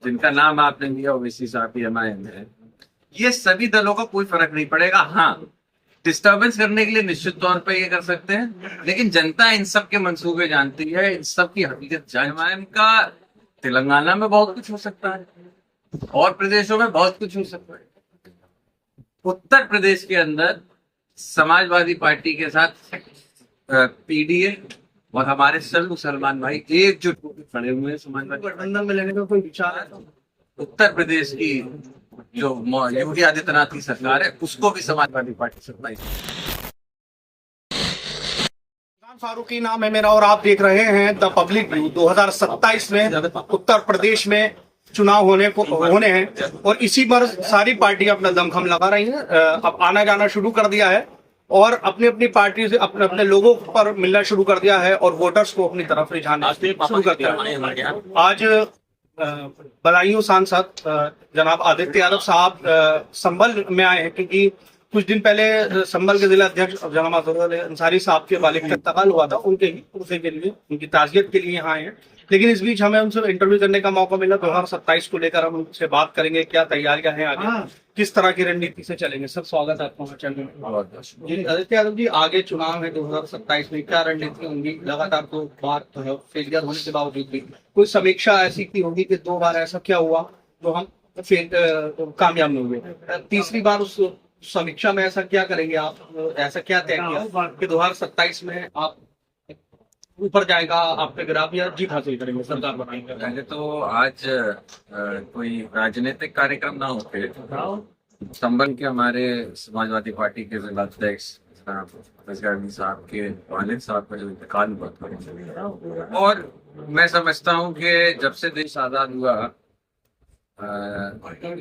जिनका नाम आपने लिया ओवैसी साहब PMIM है, ये सभी दलों का कोई फर्क नहीं पड़ेगा। हाँ, डिस्टर्बेंस करने के लिए निश्चित तौर पे ये कर सकते हैं, लेकिन जनता इन सब के मंसूबे जानती है, इन सब की हकीकत PMIM का तेलंगाना में बहुत कुछ हो सकता है और प्रदेशों में बहुत कुछ हो सकता है। उत्तर प्रदेश के अंदर समाजवादी पार्टी के साथ PDA और हमारे सभी मुसलमान भाई एकजुट होकर खड़े हुए हैं। समाजवादी गठबंधन में लेने का कोई विचार है? उत्तर प्रदेश की जो योगी आदित्यनाथ की सरकार है उसको भी समाजवादी पार्टी सत्ता फारूकी नाम है मेरा और आप देख रहे हैं द पब्लिक व्यू। 2027 में उत्तर प्रदेश में चुनाव होने हैं और इसी पर सारी पार्टियां अपना दमखम लगा रही हैं। अब आना जाना शुरू कर दिया है और अपनी अपनी पार्टी से अपने अपने लोगों पर मिलना शुरू कर दिया है और वोटर्स को अपनी तरफ रिझाना शुरू कर दिया है। आज बदायूं सांसद जनाब आदित्य यादव साहब संभल में आए हैं क्योंकि कुछ दिन पहले संभल के जिला अध्यक्ष जनाब अंसारी साहब के वालिद का इंतकाल हुआ था। उनके लिए उनकी ताजियत के लिए यहाँ आए हैं। लेकिन इस बीच हमें उनसे इंटरव्यू करने का मौका मिला। 2027 को लेकर हम उनसे बात करेंगे, क्या तैयारियां हैं आगे, किस तरह की रणनीति से चलेंगे। सर स्वागत है आपका हमारे चैनल में। जी आदित्य यादव जी, आगे चुनाव है 2027 में, क्या रणनीति होंगी? लगातार तो बात फेलियर होने के बावजूद भी कोई समीक्षा ऐसी की होगी कि 2 बार ऐसा क्या हुआ तो हम कामयाब नहीं हुए, तीसरी बार उस समीक्षा में ऐसा क्या करेंगे आप? ऐसा क्या तय किया कि 2027 में आप ऊपर जाएगा, आप पे ग्राफ या जीत हासिल करेंगे, सरकार बनाएंगे? पहले तो आज कोई राजनीतिक कार्यक्रम ना होते, संभल के हमारे समाजवादी पार्टी के जिला अध्यक्ष साहब के वालिद साहब का जो इंतकाल हुआ था, और मैं समझता हूँ कि जब से देश आजाद हुआ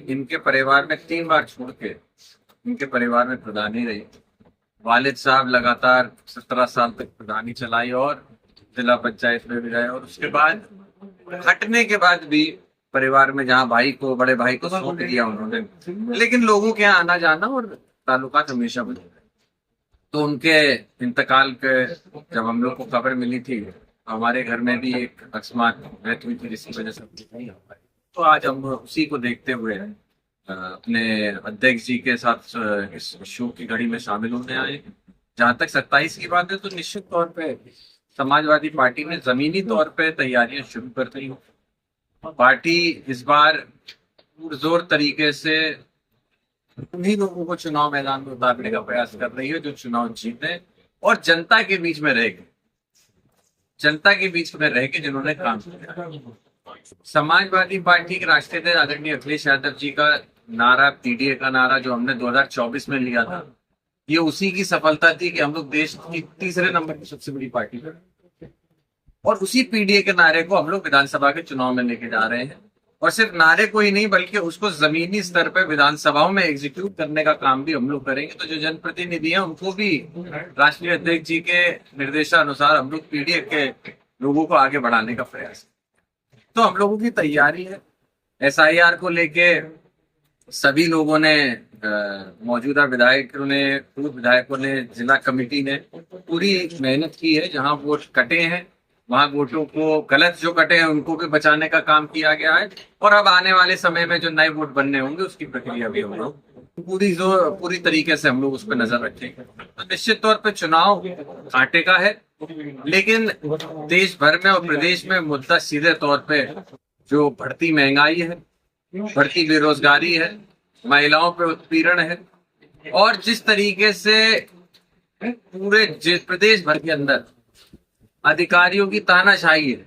इनके परिवार में 3 बार छोड़ के इनके परिवार में प्रधानी रही। वालिद साहब लगातार 17 साल तक प्रधानी चलाई और जिला पंचायत में भी रहे, और उसके बाद हटने के बाद भी परिवार में जहाँ बड़े भाई को सौंप दिया उन्होंने, लेकिन लोगों के यहाँ आना जाना और ताल्लुकात हमेशा बने रहे। तो उनके इंतकाल के जब हम लोग को खबर मिली थी, हमारे घर में भी एक अकस्मात मृत हुई थी जिसकी वजह से नहीं हो पाई। तो आज हम उसी को देखते हुए अपने अध्यक्ष जी के साथ इस शो की घड़ी में शामिल होने आए। जहां तक 27 की बात है तो निश्चित तौर पे समाजवादी पार्टी ने जमीनी तौर पे तैयारियां शुरू कर दी। पार्टी इस बार पुरजोर तरीके से उन्हीं लोगों को चुनाव मैदान में उतारने का प्रयास कर रही है जो चुनाव जीते और जनता के बीच में रह के जिन्होंने काम किया। समाजवादी पार्टी के राष्ट्रीय अध्यक्ष आदरणीय अखिलेश यादव जी का नारा, PDA का नारा जो हमने 2024 में लिया था, ये उसी की सफलता थी कि हम लोग देश की 3रे नंबर की सबसे बड़ी पार्टी है और उसी PDA के नारे को हम लोग विधानसभा के चुनाव में लेके जा रहे हैं। और सिर्फ नारे को ही नहीं बल्कि उसको जमीनी स्तर पर विधानसभाओं में एग्जीक्यूट करने का काम भी हम लोग करेंगे। तो जो जनप्रतिनिधि हैं उनको भी राष्ट्रीय अध्यक्ष जी के निर्देशानुसार हम लोग PDA के लोगों को आगे बढ़ाने का प्रयास। तो हम लोगों की तैयारी है। SIR को लेके सभी लोगों ने, मौजूदा विधायकों ने, पूर्व विधायकों ने, जिला कमेटी ने पूरी मेहनत की है। जहां वोट कटे हैं वहां वोटों को, गलत जो कटे हैं उनको भी बचाने का काम किया गया है। और अब आने वाले समय में जो नए वोट बनने होंगे उसकी प्रक्रिया भी हम लोग पूरी तरीके से हम लोग उस पर नजर रखेंगे। तो निश्चित तौर पर चुनाव कांटे का है, लेकिन देश भर में और प्रदेश में मुद्दा सीधे तौर पे जो बढ़ती महंगाई है, बढ़ती बेरोजगारी है, महिलाओं पे उत्पीड़न है और जिस तरीके से पूरे प्रदेश भर के अंदर अधिकारियों की तानाशाही है।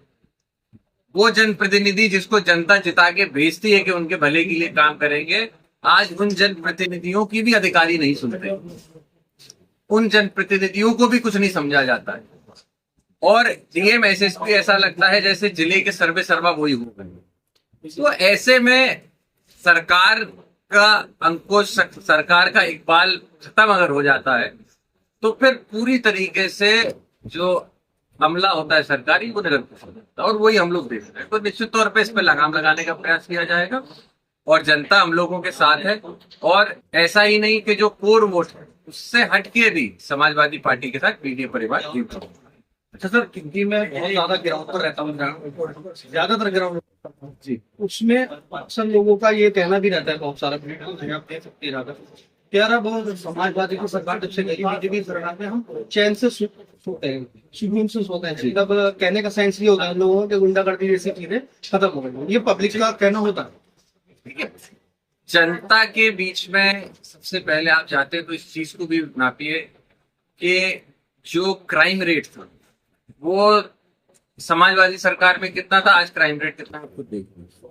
वो जनप्रतिनिधि जिसको जनता जिता के भेजती है कि उनके भले के लिए काम करेंगे, आज उन जनप्रतिनिधियों की भी अधिकारी नहीं सुनते, उन जनप्रतिनिधियों को भी कुछ नहीं समझा जाता है और DM SSP ऐसा लगता है जैसे जिले के सर्वे सर्वा वही हो गए। तो ऐसे में सरकार का अंकुश, सरकार का इकबाल खत्म अगर हो जाता है तो फिर पूरी तरीके से जो हमला होता है सरकारी वो निरंकुश हो जाता है और वही हम लोग देख रहे हैं। तो निश्चित तौर पे इस पर लगाम लगाने का प्रयास किया जाएगा और जनता हम लोगों के साथ है। और ऐसा ही नहीं कि जो कोर वोट है उससे हटके भी समाजवादी पार्टी के साथ PDA परिवार जीत। अच्छा सर, क्योंकि मैं बहुत ज्यादा ग्राउंड पर रहता हूँ, ज्यादातर ग्राउंड जी, उसमें अक्सर लोगों का ये कहना भी रहता है, बहुत सारा वीडियो आप देख सकते हैं कि यार अब समाजवादी की सरकार जब से गई, बीजेपी सरकार में हम चैन से सोते हैं, सुकून से सोते हैं। मतलब कहने का सेंस ये होता है लोगों के, गुंडागर्दी जैसी चीजें खत्म हो गई, ये पब्लिक का कहना होता है। जनता के बीच में सबसे पहले आप जाते हैं तो इस चीज को भी नापिए कि जो क्राइम रेट था वो समाजवादी सरकार में कितना था, आज क्राइम रेट कितना है आप खुद देखिए।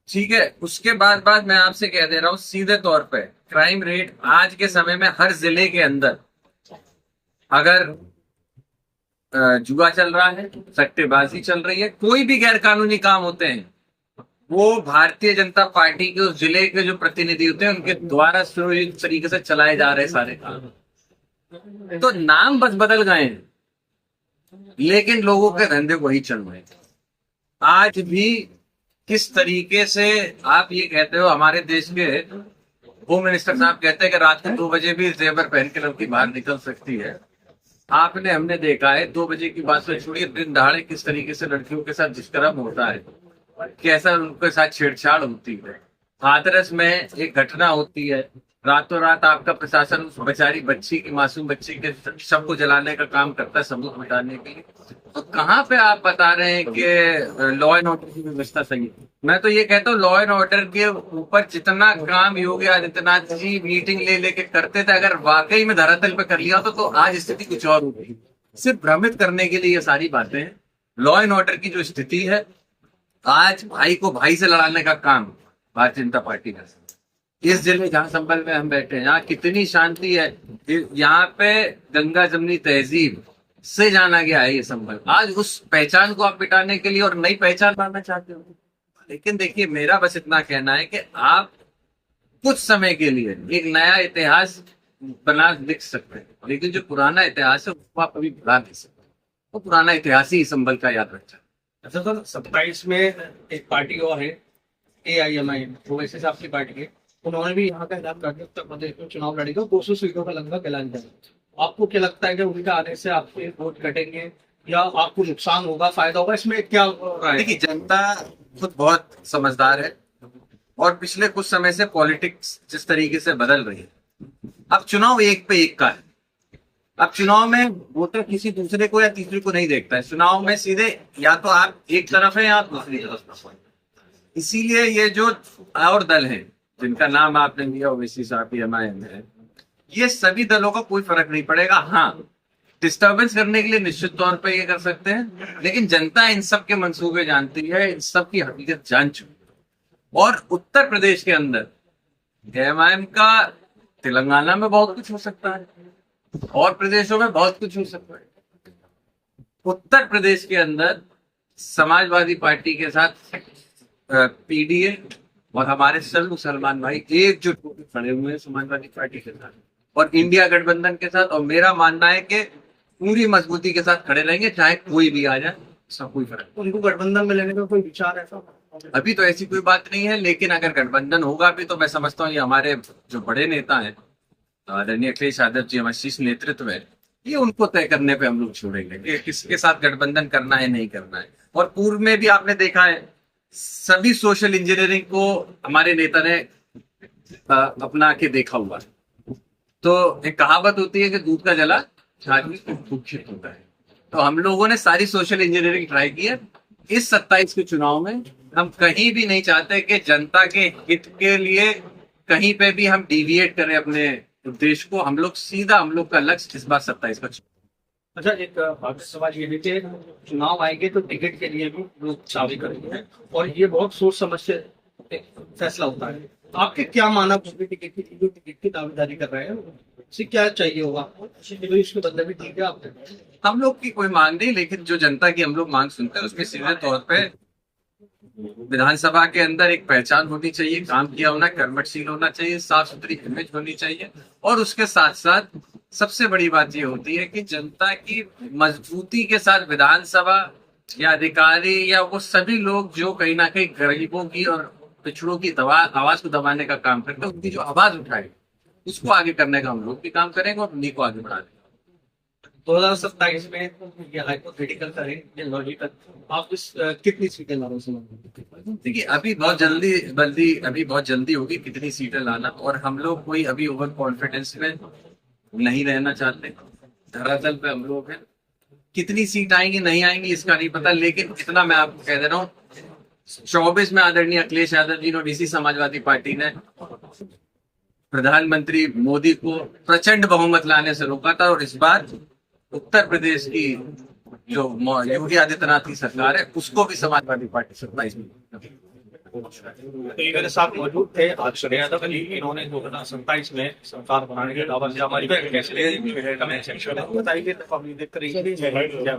ठीक है, उसके बाद मैं आपसे कह दे रहा हूं सीधे तौर पे, क्राइम रेट आज के समय में हर जिले के अंदर अगर जुआ चल रहा है, सट्टेबाजी चल रही है, कोई भी गैर कानूनी काम होते हैं, वो भारतीय जनता पार्टी के उस जिले के जो प्रतिनिधि होते हैं उनके द्वारा सुनियोजित तरीके से चलाए जा रहे सारे काम। तो नाम बस बदल गए हैं लेकिन लोगों के धंधे वही चल रहे हैं। आज भी किस तरीके से आप ये कहते हो, हमारे देश के होम मिनिस्टर साहब कहते हैं कि रात को 2 बजे भी जेवर पहन के लड़की बाहर निकल सकती है। आपने हमने देखा है 2 बजे की बात से छोड़िए, दिन दहाड़े किस तरीके से लड़कियों के साथ दुष्कर्म होता है, कैसा उनके साथ छेड़छाड़ होती है। हाथरस में एक घटना होती है, रातों रात आपका प्रशासन उस बेचारी बच्ची की, मासूम बच्ची के शव को जलाने का काम करता है सबूत मिटाने के लिए। तो कहाँ पे आप बता रहे हैं कि लॉ एंड ऑर्डर की व्यवस्था सही है? मैं तो ये कहता हूँ लॉ एंड ऑर्डर के ऊपर जितना काम योगी आदित्यनाथ जी मीटिंग ले लेके करते थे, अगर वाकई में धरातल पे कर लिया तो आज स्थिति कुछ और होगी। सिर्फ भ्रमित करने के लिए ये सारी बातें हैं। लॉ एंड ऑर्डर की जो स्थिति है, आज भाई को भाई से लड़ाने का काम भारतीय जनता पार्टी कर सकती है। इस जिले जहां संभल में हम बैठे हैं, यहाँ कितनी शांति है, यहाँ पे गंगा जमनी तहजीब से जाना गया है ये संभल। आज उस पहचान को आप मिटाने के लिए और नई पहचान लाना चाहते हो। लेकिन देखिए, मेरा बस इतना कहना है कि आप कुछ समय के लिए एक नया इतिहास बना लिख सकते हैं, लेकिन जो पुराना इतिहास है उसको आप अभी भुला नहीं सकते। वो पुराना इतिहास ही संभल का याद रखता है। अच्छा सर, 27 में एक पार्टी और है AIMI, वो वैसे साहब की पार्टी है, उन्होंने भी यहाँ का ऐलान कर दिया उत्तर प्रदेश में चुनाव लड़ेगा, 200 सीटों का लगभग ऐलान किया। आपको क्या लगता है कि उनके आने से आपके वोट घटेंगे या आपको नुकसान होगा, फायदा होगा, इसमें क्या राय? देखिए, जनता खुद बहुत समझदार है और पिछले कुछ समय से पॉलिटिक्स जिस तरीके से बदल रही है, अब चुनाव एक पे एक का है। अब चुनाव में वोटर किसी दूसरे को या तीसरे को नहीं देखता है। चुनाव में सीधे या तो आप एक तरफ है या आप दूसरी तरफ है। इसीलिए ये जो और दल हैं जिनका नाम आपने लिया, ओवैसी साहब MIM है, ये सभी दलों का कोई फर्क नहीं पड़ेगा। हाँ, डिस्टर्बेंस करने के लिए निश्चित तौर पे ये कर सकते हैं, लेकिन जनता इन सब के मंसूबे जानती है, इन सब की हकीकत जान चुकी है। और उत्तर प्रदेश के अंदर MIM का तेलंगाना में बहुत कुछ हो सकता है और प्रदेशों में बहुत कुछ हो सकता है। उत्तर प्रदेश के अंदर समाजवादी पार्टी के साथ PDA और हमारे सब मुसलमान भाई एकजुट होकर खड़े हुए हैं समाजवादी पार्टी के साथ और इंडिया गठबंधन के साथ। और मेरा मानना है कि पूरी मजबूती के साथ खड़े रहेंगे, चाहे कोई भी आ जाए, सब कोई फर्क। उनको गठबंधन में लेने का कोई विचार है? अभी तो ऐसी कोई बात नहीं है, लेकिन अगर गठबंधन होगा भी तो मैं समझता हूँ ये हमारे जो बड़े नेता हैं, आदरणीय अखिलेश यादव जी, हमारे शीर्ष नेतृत्व है, ये उनको तय करने पे हम लोग छोड़ेंगे कि किसके साथ गठबंधन करना है, नहीं करना है। और पूर्व में भी आपने देखा है, सभी सोशल इंजीनियरिंग को हमारे नेता ने अपना के देखा हुआ है। तो एक कहावत होती है कि दूध का जला छाछ में दुखित होता है। तो हम लोगों ने सारी सोशल इंजीनियरिंग ट्राई की है। इस 27 के चुनाव में हम कहीं भी नहीं चाहते कि जनता के हित के लिए कहीं पे भी हम डिविएट करें अपने उद्देश्य को। हम लोग सीधा, हम लोग का लक्ष्य इस बार 27 का। अच्छा, एक सवाल ये भी कि चुनाव आएंगे तो टिकट के लिए भी लोग दावे करेंगे और ये बहुत सोच समझ से फैसला होता है। आपके क्या माना टिकट की दावेदारी कर रहे हैं, उसे क्या चाहिए होगा? तो इसके बदले भी ठीक है आपने? हम लोग की कोई मांग नहीं, लेकिन जो जनता की हम लोग मांग सुनते हैं उसमें सीधे तौर पे विधानसभा के अंदर एक पहचान होनी चाहिए, काम किया होना, कर्मठशील होना चाहिए, साफ सुथरी इमेज होनी चाहिए। और उसके साथ साथ सबसे बड़ी बात ये होती है कि जनता की मजबूती के साथ विधानसभा या अधिकारी या वो सभी लोग जो कहीं ना कहीं गरीबों की और पिछड़ों की आवाज को दबाने का काम करते हैं, उनकी जो आवाज उठाए उसको आगे करने का हम लोग भी काम करेंगे और उन्हीं को आगे बढ़ाने। 2027 में ये हाइपोथेटिकल करें, ये लॉजिकल, आप इस कितनी सीटें ला रहे हैं? देखिए अभी बहुत जल्दी होगी कितनी सीटें लाना, और हम लोग कोई अभी ओवर कॉन्फिडेंस में नहीं रहना चाहते। धरातल पे हम लोग हैं, कितनी सीट आएंगी नहीं आएंगी इसका नहीं पता, लेकिन इतना मैं आपको कह दे रहा हूँ 24 में आदरणीय अखिलेश यादव जी और इसी समाजवादी पार्टी ने प्रधानमंत्री मोदी को प्रचंड बहुमत लाने से रोका था, और इस बार उत्तर प्रदेश की जो योगी आदित्यनाथ की सरकार है उसको भी समाजवादी पार्टी 27 में। मेरे साथ मौजूद थे अक्षय यादव जी, इन्होंने 2027 में सरकार बनाने के दावा किया। हमारी कैसे कमेंट सेक्शन में बताइए, तो पब्लिक देख रही है।